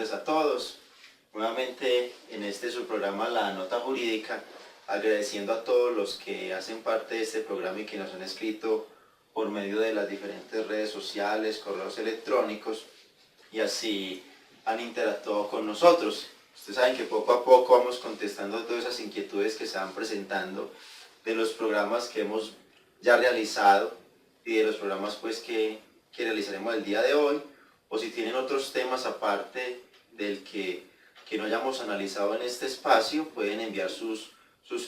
tardes a todos. Nuevamente en este su programa La Nota Jurídica, agradeciendo a todos los que hacen parte de este programa y que nos han escrito por medio de las diferentes redes sociales, correos electrónicos, y así han interactuado con nosotros. Ustedes saben que poco a poco vamos contestando todas esas inquietudes que se van presentando de los programas que hemos ya realizado y de los programas pues que realizaremos el día de hoy, o si tienen otros temas aparte del que no hayamos analizado en este espacio, pueden enviar sus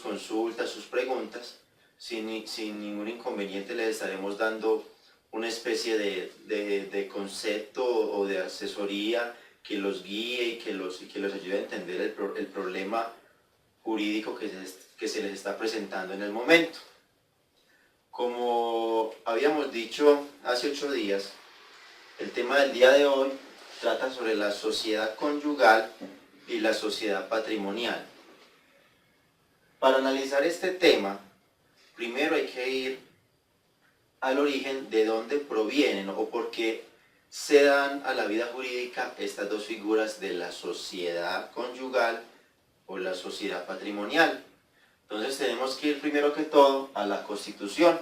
consultas, sus preguntas. Sin ningún inconveniente les estaremos dando una especie de concepto o de asesoría que los guíe y que los ayude a entender el problema jurídico que se les está presentando en el momento. Como habíamos dicho hace 8 días, el tema del día de hoy trata sobre la sociedad conyugal y la sociedad patrimonial. Para analizar este tema, primero hay que ir al origen de dónde provienen o por qué se dan a la vida jurídica estas dos figuras de la sociedad conyugal o la sociedad patrimonial. Entonces tenemos que ir primero que todo a la Constitución,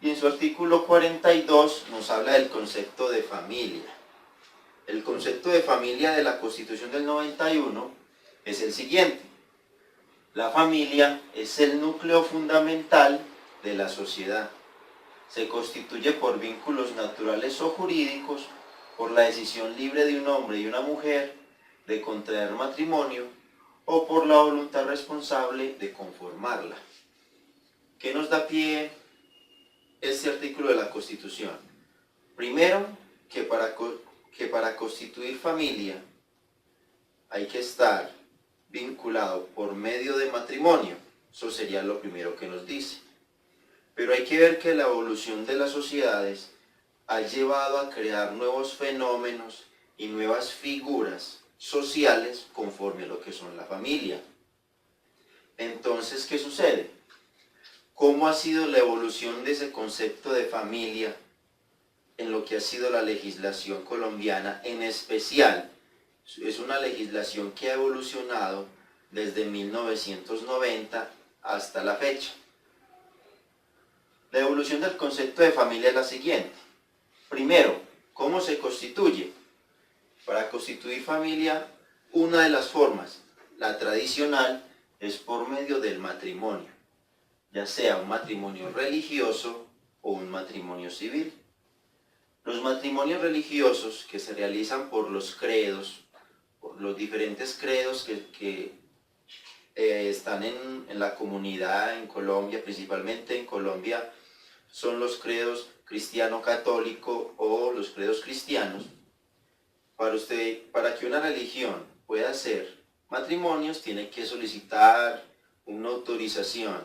y en su artículo 42 nos habla del concepto de familia. El concepto de familia de la Constitución del 91 es el siguiente: la familia es el núcleo fundamental de la sociedad. Se constituye por vínculos naturales o jurídicos, por la decisión libre de un hombre y una mujer de contraer matrimonio o por la voluntad responsable de conformarla. ¿Qué nos da pie este artículo de la Constitución? Primero, que para constituir familia hay que estar vinculado por medio de matrimonio. Eso sería lo primero que nos dice. Pero hay que ver que la evolución de las sociedades ha llevado a crear nuevos fenómenos y nuevas figuras sociales conforme a lo que son la familia. Entonces, ¿qué sucede? ¿Cómo ha sido la evolución de ese concepto de familia en lo que ha sido la legislación colombiana? En especial, es una legislación que ha evolucionado desde 1990 hasta la fecha. La evolución del concepto de familia es la siguiente. Primero, ¿cómo se constituye? Para constituir familia, una de las formas, la tradicional, es por medio del matrimonio, ya sea un matrimonio religioso o un matrimonio civil. Los matrimonios religiosos, que se realizan por los credos, por los diferentes credos que están en la comunidad en Colombia, principalmente en Colombia, son los credos cristiano-católico o los credos cristianos. Para que una religión pueda hacer matrimonios, tiene que solicitar una autorización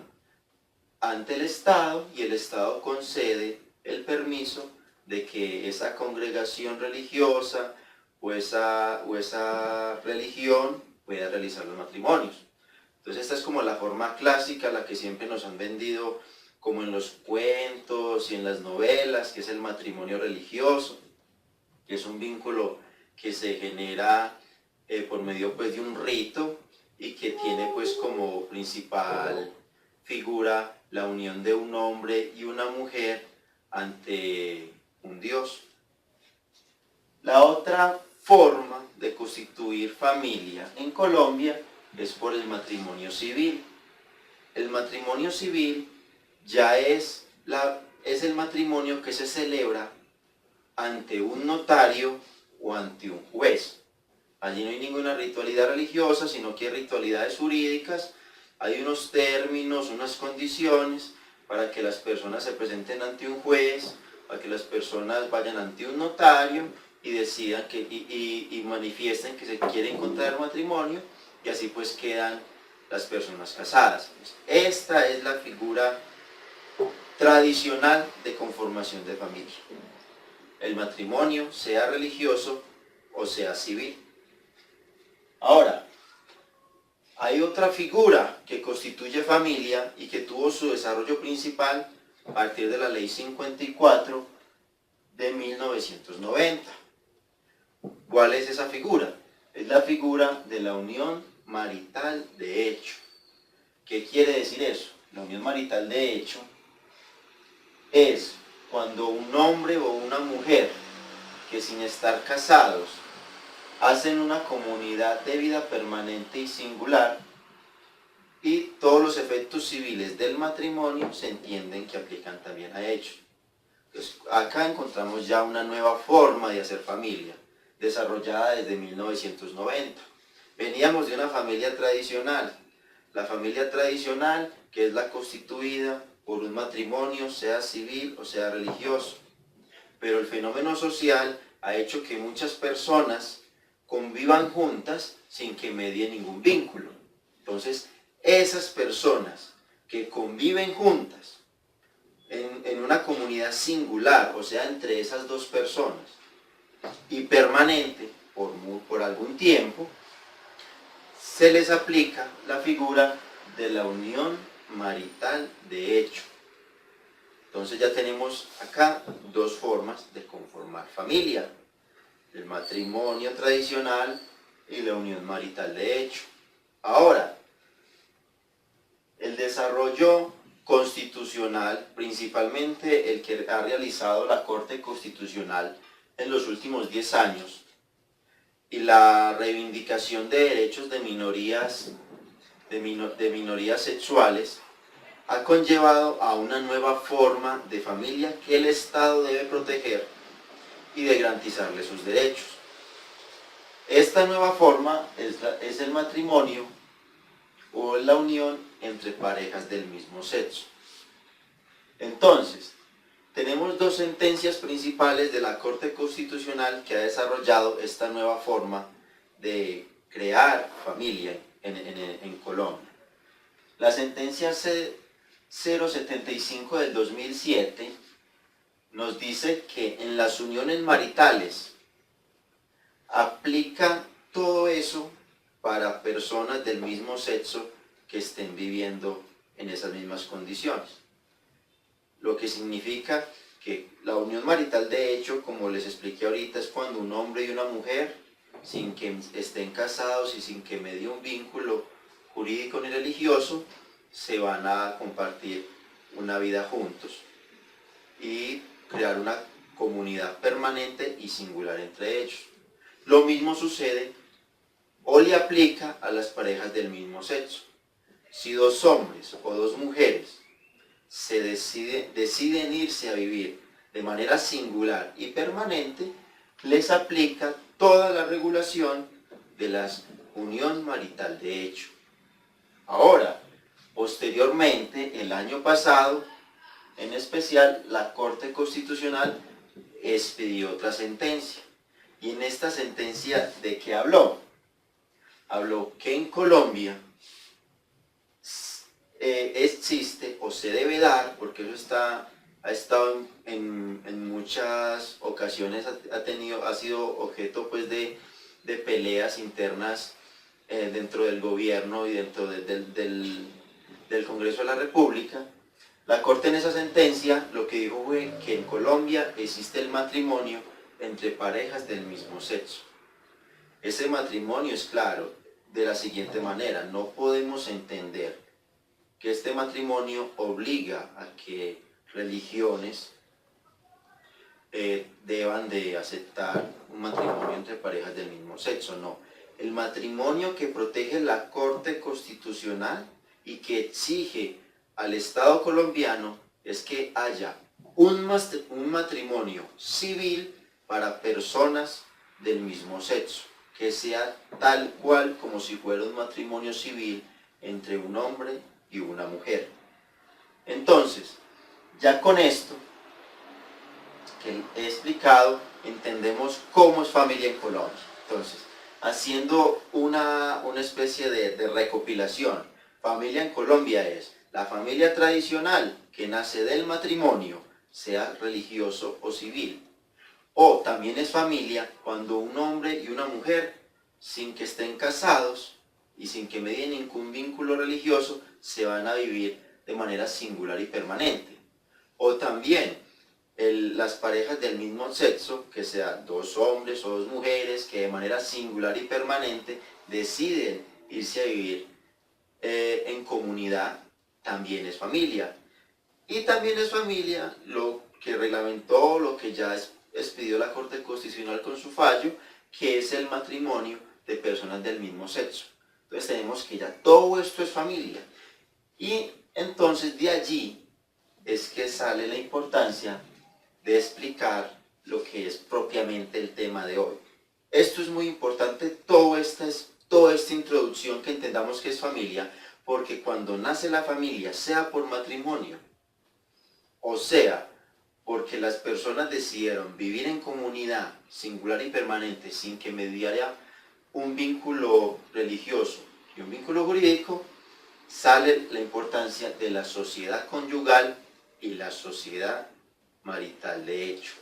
ante el Estado, y el Estado concede el permiso de que esa congregación religiosa o esa religión pueda realizar los matrimonios. Entonces esta es como la forma clásica, la que siempre nos han vendido como en los cuentos y en las novelas, que es el matrimonio religioso, que es un vínculo que se genera por medio pues de un rito y que tiene pues como principal figura la unión de un hombre y una mujer ante un Dios. La otra forma de constituir familia en Colombia es por el matrimonio civil. El matrimonio civil ya es el matrimonio que se celebra ante un notario o ante un juez. Allí no hay ninguna ritualidad religiosa, sino que hay ritualidades jurídicas. Hay unos términos, unas condiciones para que las personas se presenten ante un juez, para que las personas vayan ante un notario y decidan y manifiesten que se quieren contraer matrimonio, y así pues quedan las personas casadas. Esta es la figura tradicional de conformación de familia. El matrimonio, sea religioso o sea civil. Ahora, hay otra figura que constituye familia y que tuvo su desarrollo principal a partir de la Ley 54 de 1990. ¿Cuál es esa figura? es la figura de la unión marital de hecho. ¿Qué quiere decir eso? La unión marital de hecho es cuando un hombre o una mujer que sin estar casados hacen una comunidad de vida permanente y singular, y todos los efectos civiles del matrimonio se entienden que aplican también a ellos. Entonces, acá encontramos ya una nueva forma de hacer familia, desarrollada desde 1990. Veníamos de una familia tradicional, la familia tradicional que es la constituida por un matrimonio, sea civil o sea religioso. Pero el fenómeno social ha hecho que muchas personas convivan juntas sin que medie ningún vínculo. Entonces, esas personas que conviven juntas en una comunidad singular, o sea, entre esas dos personas, y permanente por algún tiempo, se les aplica la figura de la unión marital de hecho. Entonces ya tenemos acá dos formas de conformar familia: el matrimonio tradicional y la unión marital de hecho. Ahora, el desarrollo constitucional, principalmente el que ha realizado la Corte Constitucional en los últimos 10 años, y la reivindicación de derechos de minorías, de minorías sexuales, ha conllevado a una nueva forma de familia que el Estado debe proteger y de garantizarle sus derechos. Esta nueva forma es el matrimonio o la unión entre parejas del mismo sexo. Entonces, tenemos dos sentencias principales de la Corte Constitucional que ha desarrollado esta nueva forma de crear familia en Colombia. La sentencia 075 del 2007 nos dice que en las uniones maritales aplica todo eso para personas del mismo sexo que estén viviendo en esas mismas condiciones. Lo que significa que la unión marital de hecho, como les expliqué ahorita, es cuando un hombre y una mujer, sin que estén casados y sin que medie un vínculo jurídico ni religioso, se van a compartir una vida juntos y crear una comunidad permanente y singular entre ellos. Lo mismo sucede o le aplica a las parejas del mismo sexo. Si dos hombres o dos mujeres deciden irse a vivir de manera singular y permanente, les aplica toda la regulación de la unión marital de hecho. Ahora, posteriormente, el año pasado, en especial, la Corte Constitucional expidió otra sentencia. Y en esta sentencia, ¿de qué habló? Habló que en Colombia existe o se debe dar, porque eso ha estado en muchas ocasiones, ha sido objeto pues de peleas internas dentro del gobierno y dentro del Congreso de la República. La Corte en esa sentencia lo que dijo fue que en Colombia existe el matrimonio entre parejas del mismo sexo. Ese matrimonio es claro de la siguiente manera: no podemos entender que este matrimonio obliga a que religiones deban de aceptar un matrimonio entre parejas del mismo sexo. No, el matrimonio que protege la Corte Constitucional y que exige al Estado colombiano es que haya un matrimonio civil para personas del mismo sexo, que sea tal cual como si fuera un matrimonio civil entre un hombre y una mujer. Entonces, ya con esto que he explicado, entendemos cómo es familia en Colombia. Entonces, haciendo una especie de recopilación, familia en Colombia es la familia tradicional que nace del matrimonio, sea religioso o civil. O también es familia cuando un hombre y una mujer, sin que estén casados y sin que medien ningún vínculo religioso, se van a vivir de manera singular y permanente. O también las parejas del mismo sexo, que sean dos hombres o dos mujeres, que de manera singular y permanente deciden irse a vivir en comunidad, también es familia. Y también es familia lo que reglamentó, lo que ya expidió la Corte Constitucional con su fallo, que es el matrimonio de personas del mismo sexo. Entonces tenemos que ya todo esto es familia. Y entonces de allí es que sale la importancia de explicar lo que es propiamente el tema de hoy. Esto es muy importante, toda esta introducción, que entendamos que es familia, porque cuando nace la familia, sea por matrimonio, o sea, porque las personas decidieron vivir en comunidad singular y permanente sin que mediara un vínculo religioso y un vínculo jurídico, sale la importancia de la sociedad conyugal y la sociedad marital de hecho.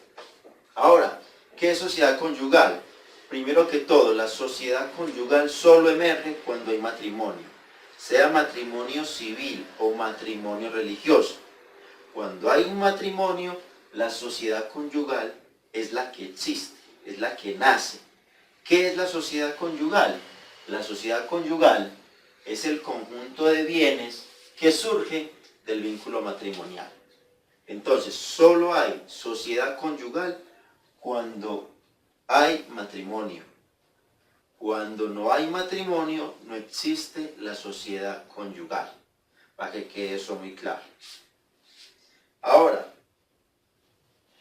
Ahora, ¿qué es sociedad conyugal? Primero que todo, la sociedad conyugal solo emerge cuando hay matrimonio, sea matrimonio civil o matrimonio religioso. Cuando hay un matrimonio, la sociedad conyugal es la que existe, es la que nace. ¿Qué es la sociedad conyugal? La sociedad conyugal es el conjunto de bienes que surge del vínculo matrimonial. Entonces, solo hay sociedad conyugal cuando hay matrimonio. Cuando no hay matrimonio, no existe la sociedad conyugal. Para que quede eso muy claro. Ahora,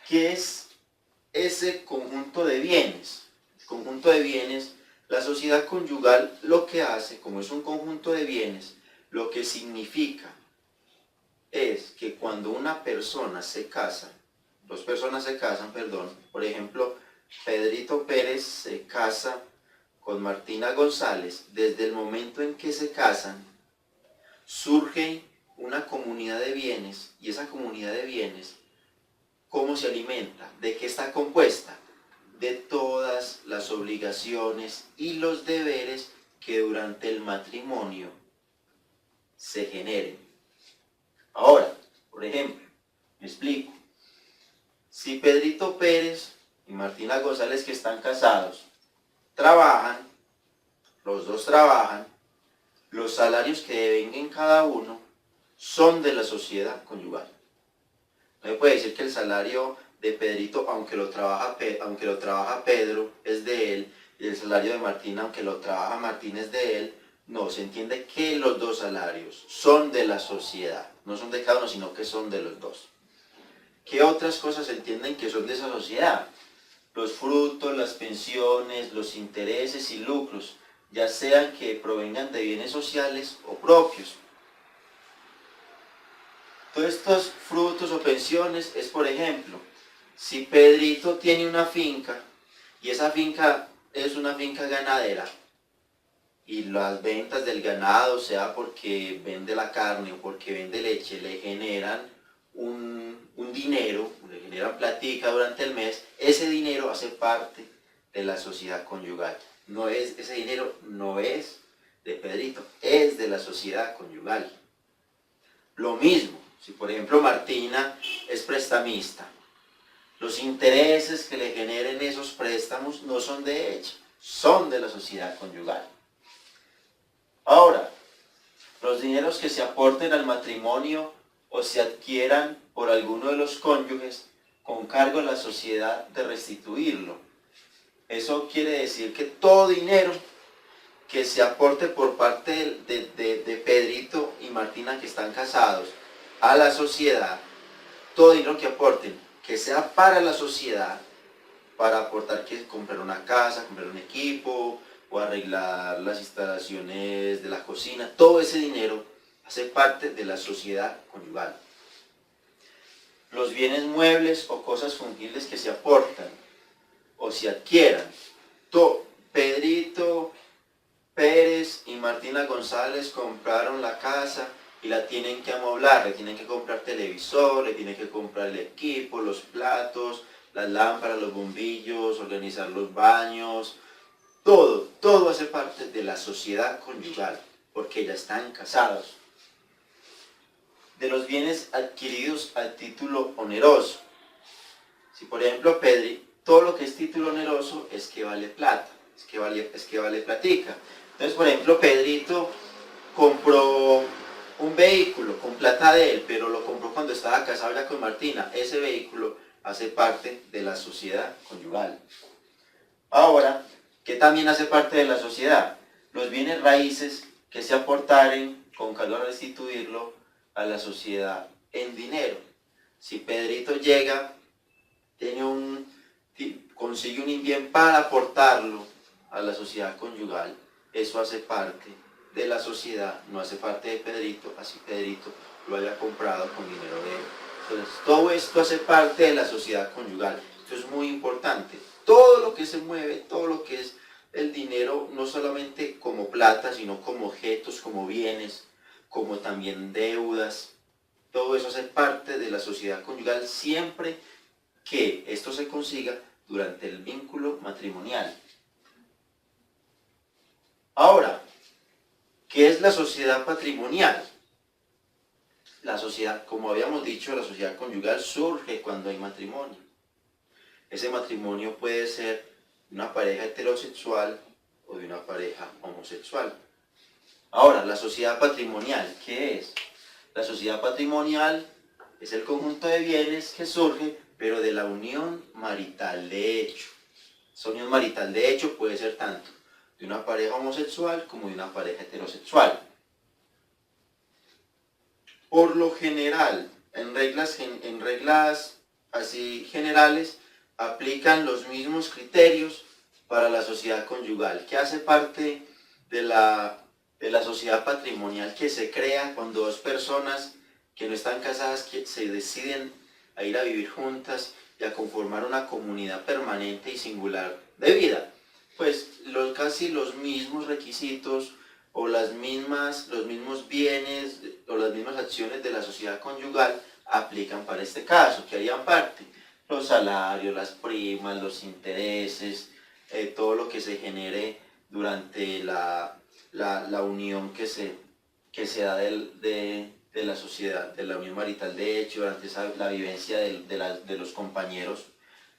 ¿qué es ese conjunto de bienes? El conjunto de bienes, la sociedad conyugal lo que hace, como es un conjunto de bienes, lo que significa es que cuando una persona se casa, dos personas se casan, por ejemplo, Pedrito Pérez se casa con Martina González, desde el momento en que se casan, surge una comunidad de bienes, y esa comunidad de bienes, ¿cómo se alimenta? ¿De qué está compuesta? De todas las obligaciones y los deberes que durante el matrimonio se generen. Ahora, por ejemplo, me explico. Si Pedrito Pérez y Martina González, que están casados, trabajan, los dos trabajan, los salarios que devenguen cada uno son de la sociedad conyugal. No se puede decir que el salario de Pedrito, aunque lo trabaja Pedro, es de él, y el salario de Martina, aunque lo trabaja Martín, es de él. No, se entiende que los dos salarios son de la sociedad, no son de cada uno, sino que son de los dos. ¿Qué otras cosas se entienden que son de esa sociedad? Los frutos, las pensiones, los intereses y lucros, ya sean que provengan de bienes sociales o propios. Todos estos frutos o pensiones es, por ejemplo, si Pedrito tiene una finca y esa finca es una finca ganadera y las ventas del ganado, sea porque vende la carne o porque vende leche, le generan un dinero, le generan platica durante el mes, ese dinero hace parte de la sociedad conyugal. Ese dinero no es de Pedrito, es de la sociedad conyugal. Lo mismo, si por ejemplo Martina es prestamista, los intereses que le generen esos préstamos no son de ella, son de la sociedad conyugal. Ahora, los dineros que se aporten al matrimonio o se adquieran por alguno de los cónyuges con cargo a la sociedad de restituirlo. Eso quiere decir que todo dinero que se aporte por parte de Pedrito y Martina, que están casados, a la sociedad, todo dinero que aporten, que sea para la sociedad, para aportar que comprar una casa, comprar un equipo, o arreglar las instalaciones de la cocina, todo ese dinero hace parte de la sociedad conyugal. Los bienes muebles o cosas fungibles que se aportan o se adquieran, Pedrito Pérez y Martina González compraron la casa y la tienen que amoblar, le tienen que comprar televisor, le tienen que comprar el equipo, los platos, las lámparas, los bombillos, organizar los baños, todo hace parte de la sociedad conyugal, porque ya están casados. De los bienes adquiridos a título oneroso, Si por ejemplo todo lo que es título oneroso es que vale plata, es que vale platica. Entonces por ejemplo Pedrito compró un vehículo con plata de él, pero lo compró cuando estaba casado ya con Martina. Ese vehículo hace parte de la sociedad conyugal. Ahora, ¿qué también hace parte de la sociedad? Los bienes raíces que se aportaren con cargo a restituirlo a la sociedad en dinero. Si Pedrito llega, consigue un bien para aportarlo a la sociedad conyugal, eso hace parte de la sociedad, no hace parte de Pedrito, así Pedrito lo haya comprado con dinero de él. Entonces, todo esto hace parte de la sociedad conyugal. Esto es muy importante. Todo lo que se mueve, todo lo que es el dinero, no solamente como plata, sino como objetos, como bienes, como también deudas, todo eso hace parte de la sociedad conyugal siempre que esto se consiga durante el vínculo matrimonial. Ahora, ¿qué es la sociedad patrimonial? La sociedad, como habíamos dicho, la sociedad conyugal surge cuando hay matrimonio. Ese matrimonio puede ser de una pareja heterosexual o de una pareja homosexual. Ahora, la sociedad patrimonial, ¿qué es? La sociedad patrimonial es el conjunto de bienes que surge, pero de la unión marital de hecho. Esa unión marital de hecho puede ser tanto de una pareja homosexual como de una pareja heterosexual. Por lo general, en reglas así generales, aplican los mismos criterios para la sociedad conyugal, que hace parte de la sociedad patrimonial que se crea cuando dos personas que no están casadas que se deciden a ir a vivir juntas y a conformar una comunidad permanente y singular de vida. Pues casi los mismos requisitos o los mismos bienes o las mismas acciones de la sociedad conyugal aplican para este caso, que harían parte los salarios, las primas, los intereses, todo lo que se genere durante la unión que se da de la sociedad, de la unión marital de hecho, durante la vivencia de los compañeros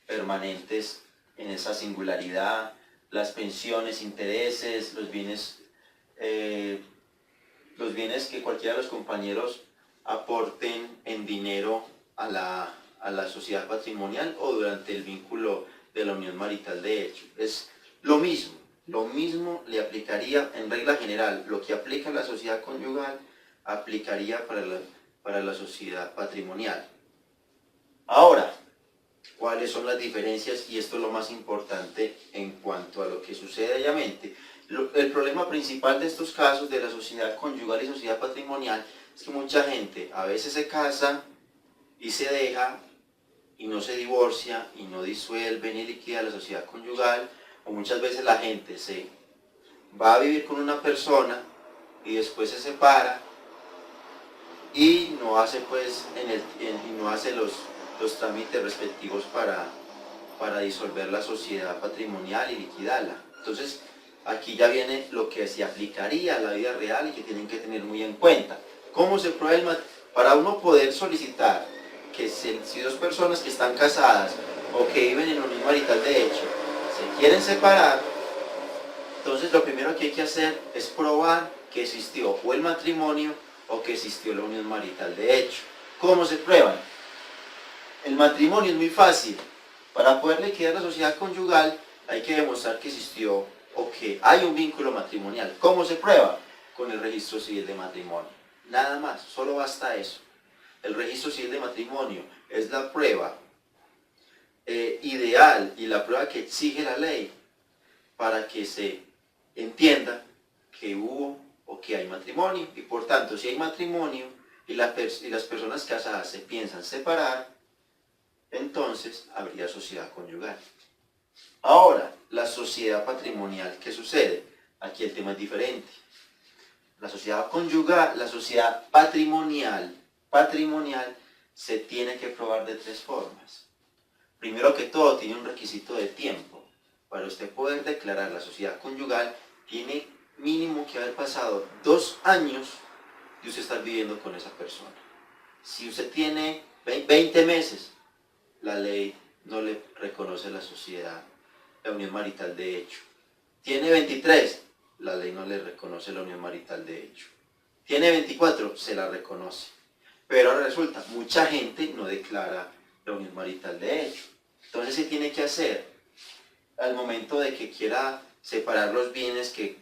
permanentes en esa singularidad, las pensiones, intereses, los bienes que cualquiera de los compañeros aporten en dinero a la sociedad patrimonial o durante el vínculo de la unión marital de hecho. Es lo mismo le aplicaría en regla general, lo que aplica a la sociedad conyugal aplicaría para la sociedad patrimonial. Ahora, ¿cuáles son las diferencias? Y esto es lo más importante en cuanto a lo que sucede diariamente. El problema principal de estos casos de la sociedad conyugal y sociedad patrimonial es que mucha gente a veces se casa y se deja y no se divorcia y no disuelve ni liquida la sociedad conyugal, o muchas veces la gente se va a vivir con una persona y después se separa y no hace los trámites respectivos para disolver la sociedad patrimonial y liquidarla. Entonces, aquí ya viene lo que se aplicaría a la vida real y que tienen que tener muy en cuenta. ¿Cómo se prueba el matrimonio? Para uno poder solicitar que si dos personas que están casadas o que viven en unión marital de hecho se quieren separar, entonces lo primero que hay que hacer es probar que existió o el matrimonio o que existió la unión marital de hecho. ¿Cómo se prueban? El matrimonio es muy fácil. Para poder liquidar la sociedad conyugal hay que demostrar que existió o que hay un vínculo matrimonial. ¿Cómo se prueba? Con el registro civil de matrimonio. Nada más, solo basta eso. El registro civil de matrimonio es la prueba ideal y la prueba que exige la ley para que se entienda que hubo o que hay matrimonio. Y por tanto, si hay matrimonio y las personas casadas se piensan separar, entonces habría sociedad conyugal. Ahora, la sociedad patrimonial, ¿qué sucede? Aquí el tema es diferente. La sociedad conyugal, la sociedad patrimonial se tiene que probar de tres formas. Primero que todo, tiene un requisito de tiempo. Para usted poder declarar la sociedad conyugal, tiene mínimo que haber pasado 2 años de usted estar viviendo con esa persona. Si usted tiene 20 meses, la ley no le reconoce la sociedad la unión marital de hecho. Tiene 23, la ley no le reconoce la unión marital de hecho. Tiene 24, se la reconoce. Pero ahora resulta, mucha gente no declara la unión marital de hecho. Entonces, ¿qué tiene que hacer? Al momento de que quiera separar los bienes que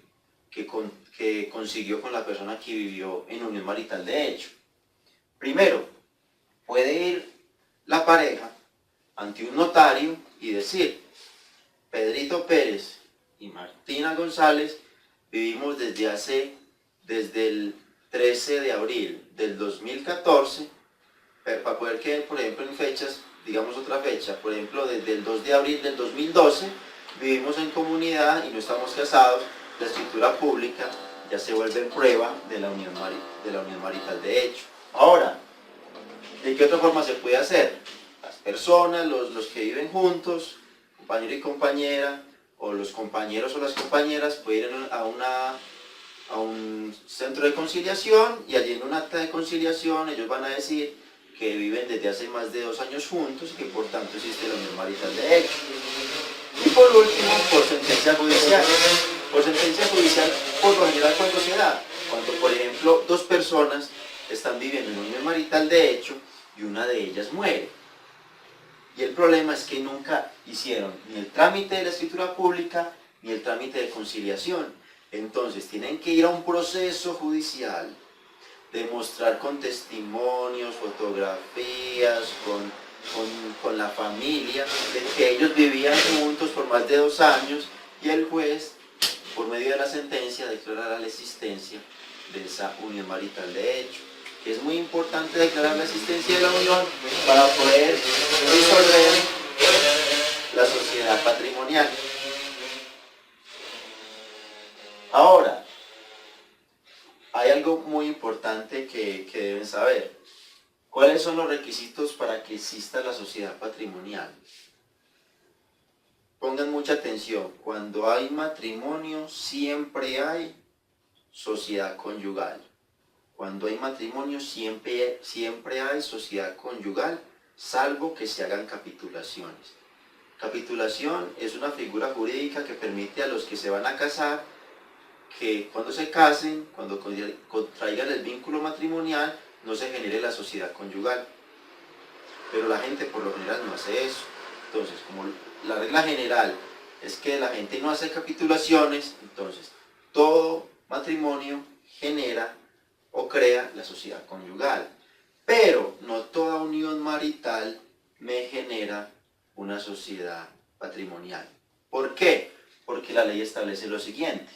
consiguió con la persona que vivió en unión marital de hecho. Primero, puede ir la pareja ante un notario y decir: Pedrito Pérez y Martina González vivimos desde el 13 de abril del 2014, para poder que, por ejemplo, en fechas, digamos otra fecha, por ejemplo, desde el 2 de abril del 2012, vivimos en comunidad y no estamos casados, la escritura pública ya se vuelve prueba de la unión marital de hecho. Ahora, ¿de qué otra forma se puede hacer? Las personas, los que viven juntos, compañero y compañera, o los compañeros o las compañeras, pueden ir a un centro de conciliación, y allí en un acta de conciliación ellos van a decir que viven desde hace más de 2 años juntos y que por tanto existe la unión marital de hecho. Y por último, por sentencia judicial. Por sentencia judicial, por lo general, ¿cuándo se da? Cuando, por ejemplo, 2 personas están viviendo en unión marital de hecho y una de ellas muere. Y el problema es que nunca hicieron ni el trámite de la escritura pública ni el trámite de conciliación. Entonces tienen que ir a un proceso judicial, demostrar con testimonios, fotografías, con la familia, de que ellos vivían juntos por más de 2 años, y el juez, por medio de la sentencia, declarará la existencia de esa unión marital de hecho. Que es muy importante declarar la existencia de la unión para poder disolver la sociedad patrimonial. Ahora, hay algo muy importante que deben saber. ¿Cuáles son los requisitos para que exista la sociedad patrimonial? Pongan mucha atención. Cuando hay matrimonio, siempre hay sociedad conyugal. Cuando hay matrimonio, siempre hay sociedad conyugal, salvo que se hagan capitulaciones. Capitulación es una figura jurídica que permite a los que se van a casar que cuando se casen, cuando contraigan el vínculo matrimonial, no se genere la sociedad conyugal. Pero la gente por lo general no hace eso. Entonces, como la regla general es que la gente no hace capitulaciones, entonces todo matrimonio genera o crea la sociedad conyugal. Pero no toda unión marital me genera una sociedad patrimonial. ¿Por qué? Porque la ley establece lo siguiente: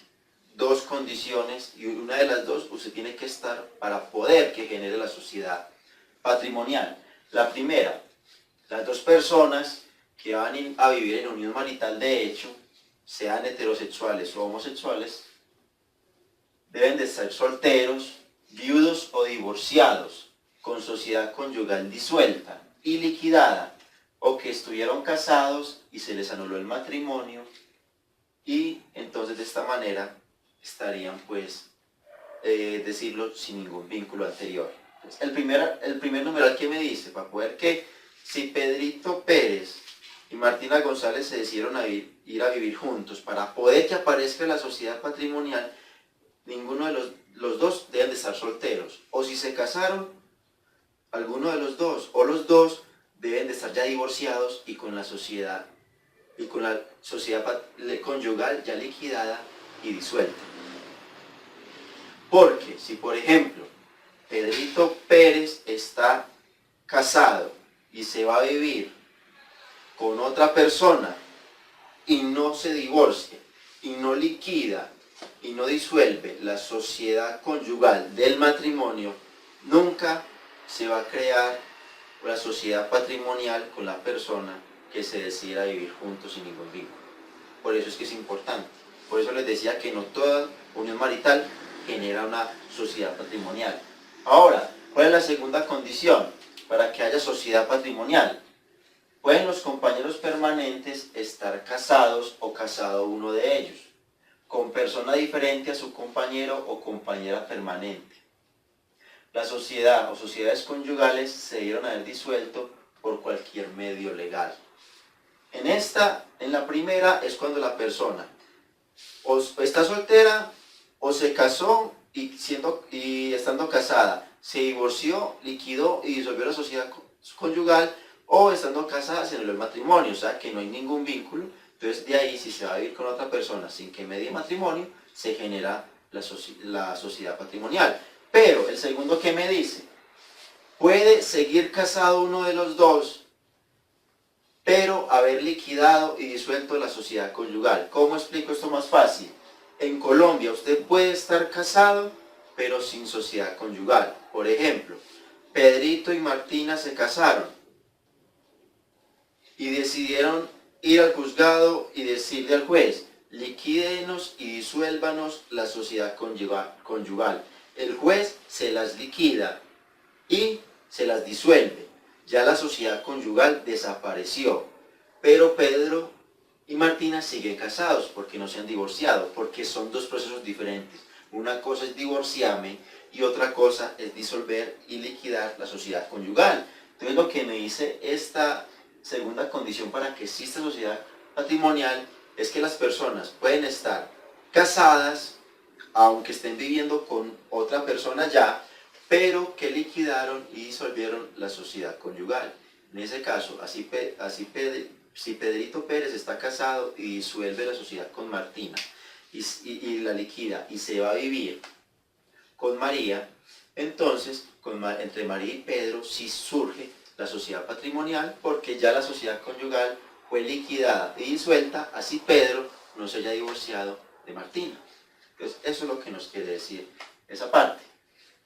2 condiciones, y una de las 2 usted tiene que estar para poder que genere la sociedad patrimonial. La primera, las 2 personas que van a vivir en unión marital de hecho, sean heterosexuales o homosexuales, deben de estar solteros, viudos o divorciados, con sociedad conyugal disuelta y liquidada, o que estuvieron casados y se les anuló el matrimonio, y entonces de esta manera estarían, pues, decirlo, sin ningún vínculo anterior. Entonces, el primer numeral que me dice, para poder que, si Pedrito Pérez y Martina González se decidieron a ir a vivir juntos, para poder que aparezca la sociedad patrimonial, ninguno de los 2 deben de estar solteros. O si se casaron, alguno de los 2 o los 2 deben de estar ya divorciados y con la sociedad conyugal ya liquidada y disuelta. Porque si, por ejemplo, Pedrito Pérez está casado y se va a vivir con otra persona y no se divorcia y no liquida y no disuelve la sociedad conyugal del matrimonio, nunca se va a crear la sociedad patrimonial con la persona que se decida vivir juntos sin ningún vínculo. Por eso es que es importante. Por eso les decía que no toda unión marital genera una sociedad patrimonial. Ahora, ¿cuál es la segunda condición para que haya sociedad patrimonial? Pueden los compañeros permanentes estar casados o casado uno de ellos, con persona diferente a su compañero o compañera permanente. La sociedad o sociedades conyugales se dieron a haber disuelto por cualquier medio legal. En la primera es cuando la persona o está soltera o se casó y estando casada se divorció, liquidó y disolvió la sociedad conyugal, o estando casada se anuló el matrimonio, o sea que no hay ningún vínculo. Entonces de ahí, si se va a vivir con otra persona sin que medie matrimonio, se genera la sociedad patrimonial. Pero el segundo que me dice, puede seguir casado uno de los dos, pero haber liquidado y disuelto la sociedad conyugal. ¿Cómo explico esto más fácil? En Colombia usted puede estar casado, pero sin sociedad conyugal. Por ejemplo, Pedrito y Martina se casaron y decidieron ir al juzgado y decirle al juez, liquídenos y disuélvanos la sociedad conyugal. El juez se las liquida y se las disuelve. Ya la sociedad conyugal desapareció, pero Pedro y Martina siguen casados porque no se han divorciado, porque son dos procesos diferentes. Una cosa es divorciarme y otra cosa es disolver y liquidar la sociedad conyugal. Entonces lo que me dice esta segunda condición para que exista sociedad patrimonial es que las personas pueden estar casadas, aunque estén viviendo con otra persona ya, pero que liquidaron y disolvieron la sociedad conyugal. En ese caso, si Pedrito Pérez está casado y disuelve la sociedad con Martina y la liquida y se va a vivir con María, entonces entre María y Pedro sí surge la sociedad patrimonial, porque ya la sociedad conyugal fue liquidada y disuelta, así Pedro no se haya divorciado de Martina. Entonces eso es lo que nos quiere decir esa parte.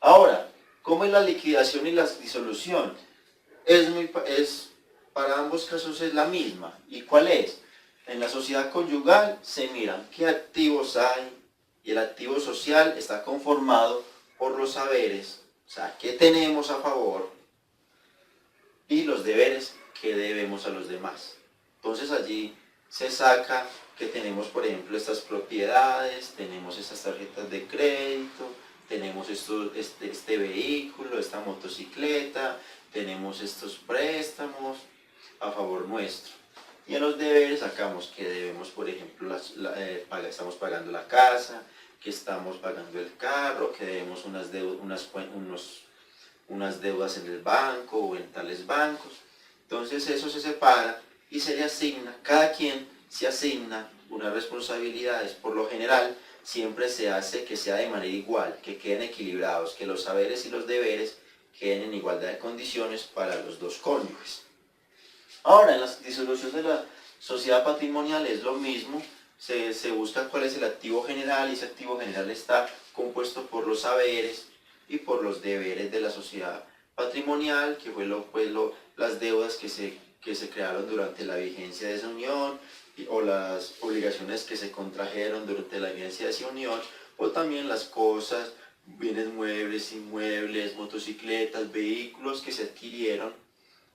Ahora, ¿cómo es la liquidación y la disolución? Para ambos casos es la misma. ¿Y cuál es? En la sociedad conyugal se miran qué activos hay, y el activo social está conformado por los saberes, o sea, qué tenemos a favor, y los deberes que debemos a los demás. Entonces allí se saca que tenemos, por ejemplo, estas propiedades, tenemos estas tarjetas de crédito, tenemos este vehículo, esta motocicleta, tenemos estos préstamos a favor nuestro. Y en los deberes sacamos que debemos, por ejemplo, estamos pagando la casa, que estamos pagando el carro, que debemos unas deudas en el banco o en tales bancos. Entonces eso se separa y se le asigna, cada quien se asigna unas responsabilidades. Por lo general siempre se hace que sea de manera igual, que queden equilibrados, que los saberes y los deberes queden en igualdad de condiciones para los dos cónyuges. Ahora, en la disolución de la sociedad patrimonial es lo mismo, se busca cuál es el activo general, y ese activo general está compuesto por los saberes y por los deberes de la sociedad patrimonial, que fue las deudas que se crearon durante la vigencia de esa unión, o las obligaciones que se contrajeron durante la vigencia de esa unión, o también las cosas, bienes muebles, inmuebles, motocicletas, vehículos que se adquirieron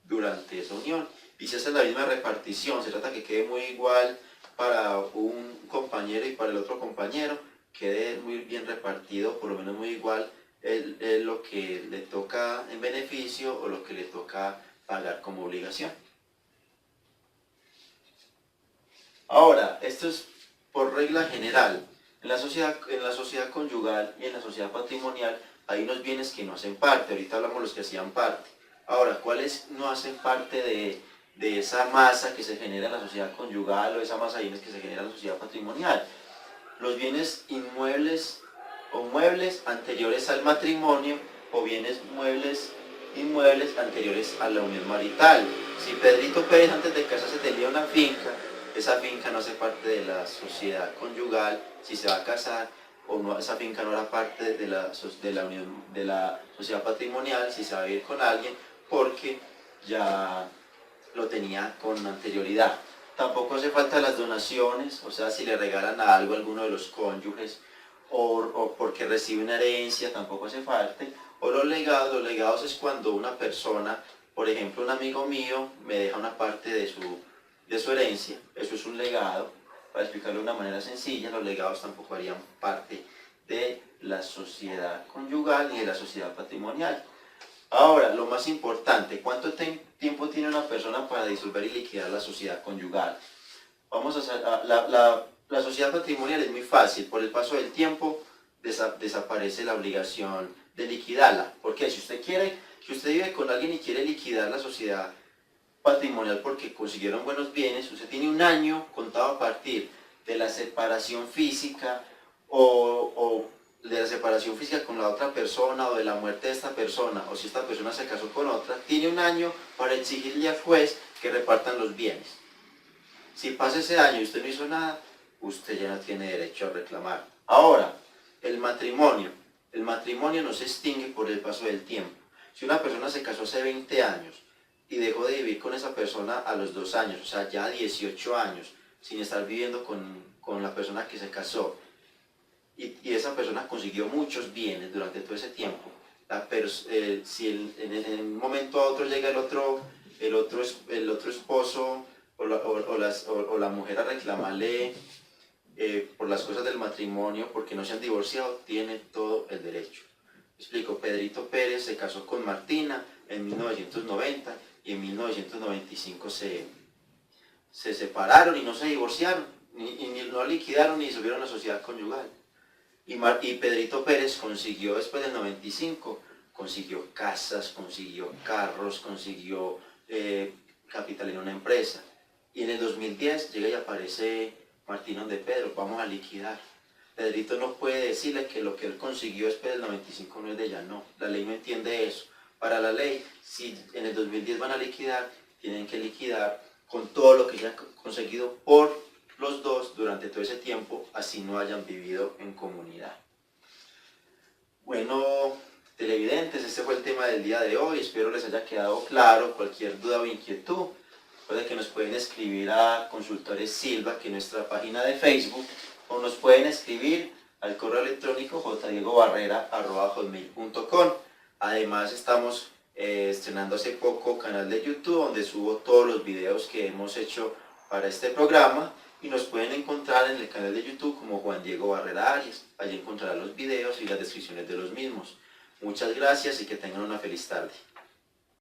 durante esa unión. Y si hace la misma repartición, se trata que quede muy igual para un compañero y para el otro compañero, quede muy bien repartido, por lo menos muy igual, lo que le toca en beneficio o lo que le toca pagar como obligación. Ahora, esto es por regla general. En la sociedad conyugal y en la sociedad patrimonial hay unos bienes que no hacen parte. Ahorita hablamos de los que hacían parte. Ahora, ¿cuáles no hacen parte de esa masa que se genera en la sociedad conyugal o esa masa de bienes que se genera en la sociedad patrimonial? Los bienes inmuebles o muebles anteriores al matrimonio, o bienes inmuebles anteriores a la unión marital. Si Pedrito Pérez antes de casarse tenía una finca, esa finca no hace parte de la sociedad conyugal. Si se va a casar, o no, esa finca no era parte de la sociedad patrimonial si se va a vivir con alguien, porque ya lo tenía con anterioridad. Tampoco hace falta las donaciones, o sea, si le regalan algo a alguno de los cónyuges, o porque recibe una herencia, tampoco hace falta. O los legados es cuando una persona, por ejemplo un amigo mío, me deja una parte de su herencia. Eso es un legado. Para explicarlo de una manera sencilla, los legados tampoco harían parte de la sociedad conyugal ni de la sociedad patrimonial. Ahora, lo más importante, ¿cuánto tiempo tiene una persona para disolver y liquidar la sociedad conyugal? Vamos a hacer, la sociedad patrimonial es muy fácil, por el paso del tiempo desaparece la obligación de liquidarla. Porque si usted quiere, si usted vive con alguien y quiere liquidar la sociedad patrimonial porque consiguieron buenos bienes, usted tiene un año contado a partir de la separación física o de la separación física con la otra persona o de la muerte de esta persona, o si esta persona se casó con otra, tiene un año para exigirle al juez que repartan los bienes. Si pasa ese año y usted no hizo nada, usted ya no tiene derecho a reclamar. Ahora, el matrimonio no se extingue por el paso del tiempo. Si una persona se casó hace 20 años y dejó de vivir con esa persona a los 2 años, o sea, ya 18 años, sin estar viviendo con la persona que se casó, y esa persona consiguió muchos bienes durante todo ese tiempo, si en un momento a otro llega el otro esposo o la mujer a reclamarle por las cosas del matrimonio porque no se han divorciado, tiene todo el derecho. Explico, Pedrito Pérez se casó con Martina en 1990 y en 1995 se separaron y no se divorciaron, ni no liquidaron ni disolvieron la sociedad conyugal. Y Pedrito Pérez consiguió después del 95, consiguió casas, consiguió carros, consiguió capital en una empresa. Y en el 2010 llega y aparece Martín de Pedro, vamos a liquidar. Pedrito no puede decirle que lo que él consiguió después del 95 no es de ella, no. La ley no entiende eso. Para la ley, si en el 2010 van a liquidar, tienen que liquidar con todo lo que ya han conseguido por los dos durante todo ese tiempo, así no hayan vivido en comunidad. Bueno, televidentes, este fue el tema del día de hoy, espero les haya quedado claro. Cualquier duda o inquietud, recuerden que nos pueden escribir a Consultores Silva, que es nuestra página de Facebook, o nos pueden escribir al correo electrónico jdiegobarrera@hotmail.com. Además estamos estrenando hace poco canal de YouTube donde subo todos los videos que hemos hecho para este programa, y nos pueden encontrar en el canal de YouTube como Juan Diego Barrera Arias. Allí encontrarán los videos y las descripciones de los mismos. Muchas gracias y que tengan una feliz tarde.